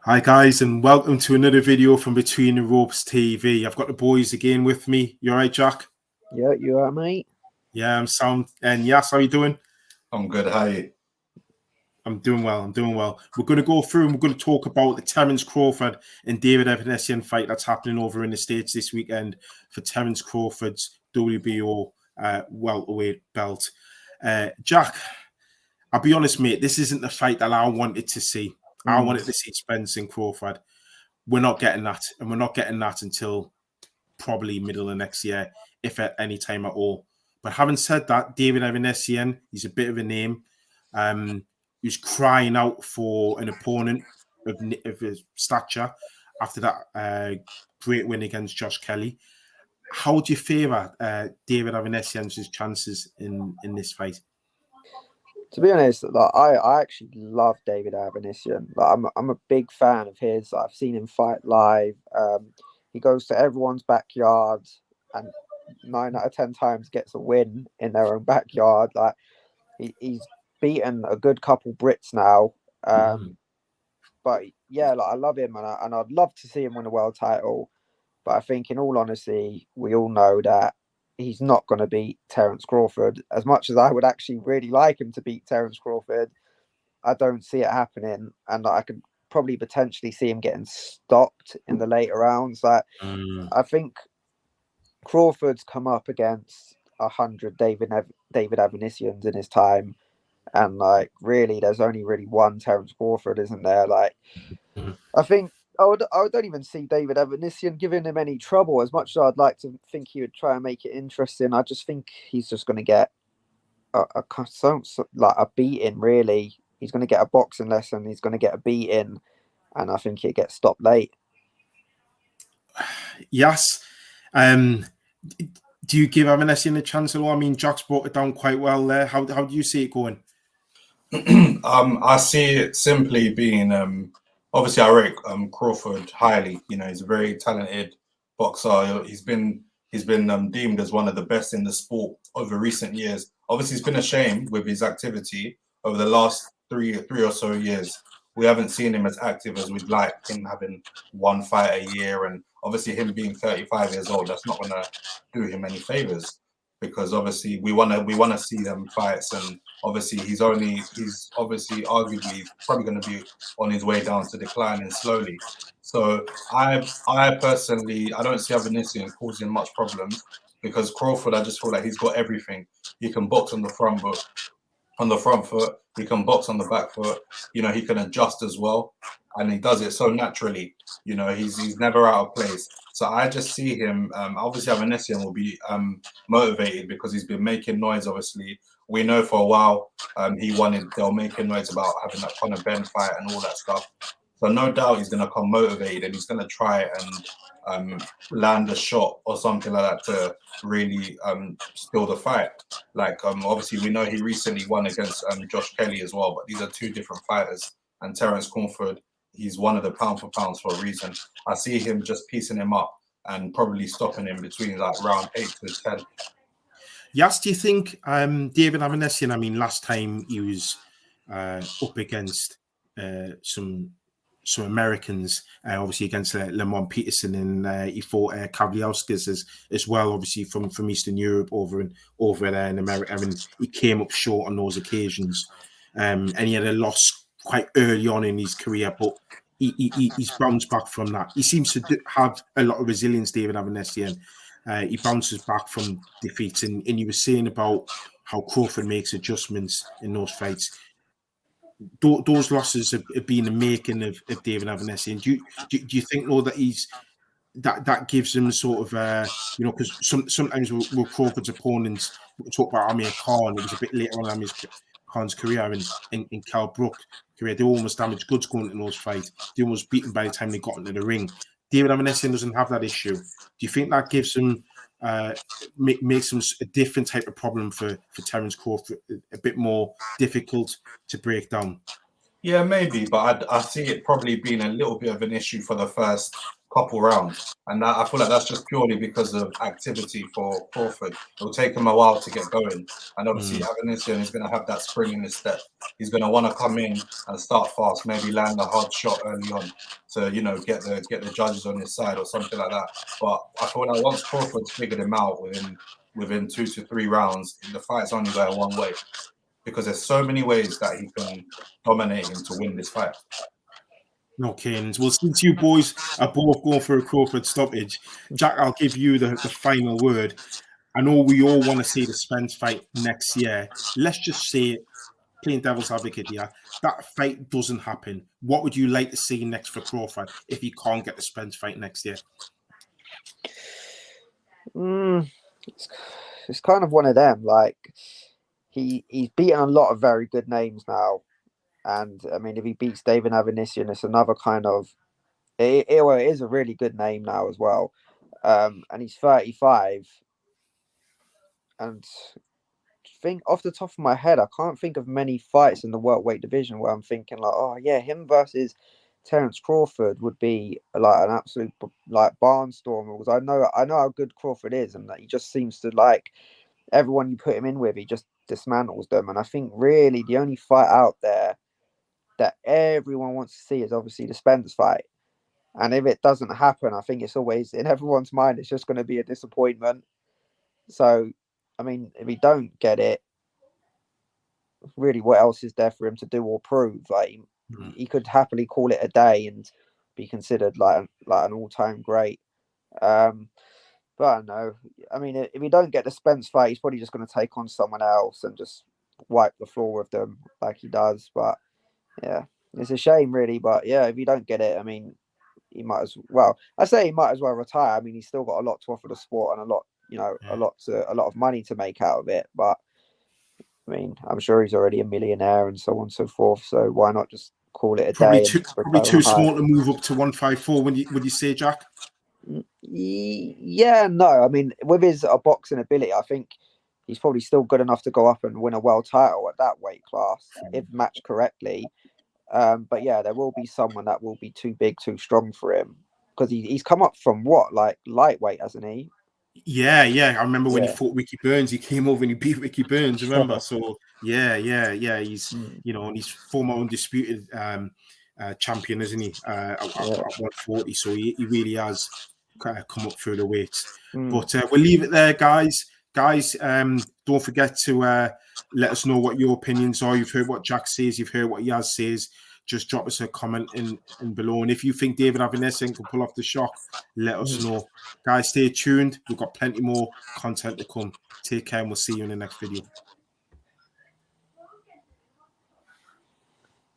Hi guys, and welcome to another video from Between the Ropes TV. I've got the boys again with me. You all right, Jack? Yeah, you are, mate. Yeah, I'm Sam. And Yas, how you doing? I'm good. How are you? I'm doing well. We're going to go through and we're going to talk about the Terence Crawford and David Avanesyan fight that's happening over in the States this weekend for Terence Crawford's WBO welterweight belt. Jack, I'll be honest, mate, this isn't the fight that I wanted to see. I wanted to see Spence and Crawford. We're not getting that, and we're not getting that until probably middle of next year, if at any time at all. But having said that, David Avanesyan, he's a bit of a name. He was crying out for an opponent of his stature after that great win against Josh Kelly. How do you favour David Avanesyan's chances in this fight? To be honest, like I actually love David Avanesyan. Like, I'm a big fan of his. I've seen him fight live. He goes to everyone's backyard and 9 out of 10 times gets a win in their own backyard. Like he's beaten a good couple Brits now. But yeah, like I love him and I'd love to see him win a world title. But I think, in all honesty, we all know that he's not going to beat Terence Crawford. As much as I would actually really like him to beat Terence Crawford, I don't see it happening. And I could probably potentially see him getting stopped in the later rounds. Like, I think Crawford's come up against 100 David Avanesyans in his time. And, like, really, there's only really one Terence Crawford, isn't there? Like, I think I don't even see David Avanesyan giving him any trouble. As much as I'd like to think he would try and make it interesting, I just think he's just going to get a beating. Really, he's going to get a boxing lesson. He's going to get a beating, and I think he'll get stopped late. Yes. Do you give Avanesyan a chance at all? I mean, Jack's brought it down quite well there. How do you see it going? I see it simply being obviously I rate Crawford highly. You know, he's a very talented boxer. He's been deemed as one of the best in the sport over recent years. Obviously, it's been a shame with his activity over the last three or so years. We haven't seen him as active as we'd like, him having one fight a year, and obviously him being 35 years old, that's not going to do him any favors, because obviously we want to see them fights, and obviously he's obviously arguably probably going to be on his way down to declining slowly. So I personally, I don't see Avanesyan causing much problems, because Crawford, I just feel like he's got everything. He can box on the front foot, he can box on the back foot, you know, he can adjust as well, and he does it so naturally. You know, he's never out of place. So I just see him, obviously Avanesyan will be motivated because he's been making noise. Obviously, we know for a while they were making noise about having that Conor Ben fight and all that stuff. So no doubt he's going to come motivated, and he's going to try and land a shot or something like that to really steal the fight. Like, obviously we know he recently won against Josh Kelly as well, but these are two different fighters. And Terence Crawford, he's one of the pound for pounds for a reason. I see him just piecing him up and probably stopping him between like round 8 to 10. Yes, do you think David Avanesyan, I mean, last time he was up against some Americans, obviously against Lemon Peterson, and he fought Kavliauskas as well, obviously from Eastern Europe over there in America. I mean, he came up short on those occasions, and he had a loss quite early on in his career, but he's bounced back from that. He seems to have a lot of resilience, David Avanesyan. He bounces back from defeats, and you were saying about how Crawford makes adjustments in those fights. Those losses have been the making of David Avanesyan. Do you think, though, that that gives him sort of you know, because sometimes with Crawford's opponents, we talk about Amir Khan. It was a bit later on Amir Khan's career, and in Cal Brook career, they almost damaged goods going into those fights. They almost beat him by the time they got into the ring. David Avanesyan doesn't have that issue. Do you think that gives him makes him a different type of problem for Terence Crawford, a bit more difficult to break down? Yeah, maybe, but I see it probably being a little bit of an issue for the first couple rounds. And I feel like that's just purely because of activity for Crawford. It'll take him a while to get going. And obviously, Avanesyan is going to have that spring in his step. He's going to want to come in and start fast, maybe land a hard shot early on to, you know, get the judges on his side or something like that. But I feel like once Crawford's figured him out within 2 to 3 rounds, the fight's only going one way, because there's so many ways that he can dominate him to win this fight. No canes. Well, since you boys are both going for a Crawford stoppage, Jack, I'll give you the final word. I know we all want to see the Spence fight next year. Let's just say it, playing devil's advocate here, that fight doesn't happen. What would you like to see next for Crawford if he can't get the Spence fight next year? It's kind of one of them. Like, he's beaten a lot of very good names now. And I mean, if he beats David Avanesyan, it's another kind of it is a really good name now as well. And he's 35. And think off the top of my head, I can't think of many fights in the welterweight division where I'm thinking like, oh yeah, him versus Terence Crawford would be like an absolute like barnstormer. Because I know how good Crawford is, and that he just seems to like everyone you put him in with, he just dismantles them. And I think really the only fight out there that everyone wants to see is obviously the Spence fight. And if it doesn't happen, I think it's always in everyone's mind, it's just going to be a disappointment. So, I mean, if he don't get it, really, what else is there for him to do or prove? Like, he could happily call it a day and be considered like an all-time great. But I don't know. I mean, if he don't get the Spence fight, he's probably just going to take on someone else and just wipe the floor with them like he does. But yeah, it's a shame, really. But yeah, if you don't get it, I mean, he might as well. I say he might as well retire. I mean, he's still got a lot to offer the sport and a lot, a lot of money to make out of it. But I mean, I'm sure he's already a millionaire and so on and so forth. So why not just call it a Probably day? Probably too small to move up to 154. Would you say, Jack? Yeah, no. I mean, with his boxing ability, I think he's probably still good enough to go up and win a world title at that weight class if matched correctly. But yeah, there will be someone that will be too big, too strong for him, because he's come up from what, like lightweight, hasn't he? Yeah. I remember when he fought Ricky Burns, he came over and he beat Ricky Burns. Remember? So yeah. He's and he's former undisputed champion, isn't he? At 140. So he really has kind of come up through the weights. But we'll leave it there, guys. Don't forget to let us know what your opinions are. You've heard what Jack says. You've heard what Yaz says. Just drop us a comment in below. And if you think David Avanesyan can pull off the shock, let us know. Guys, stay tuned. We've got plenty more content to come. Take care and we'll see you in the next video.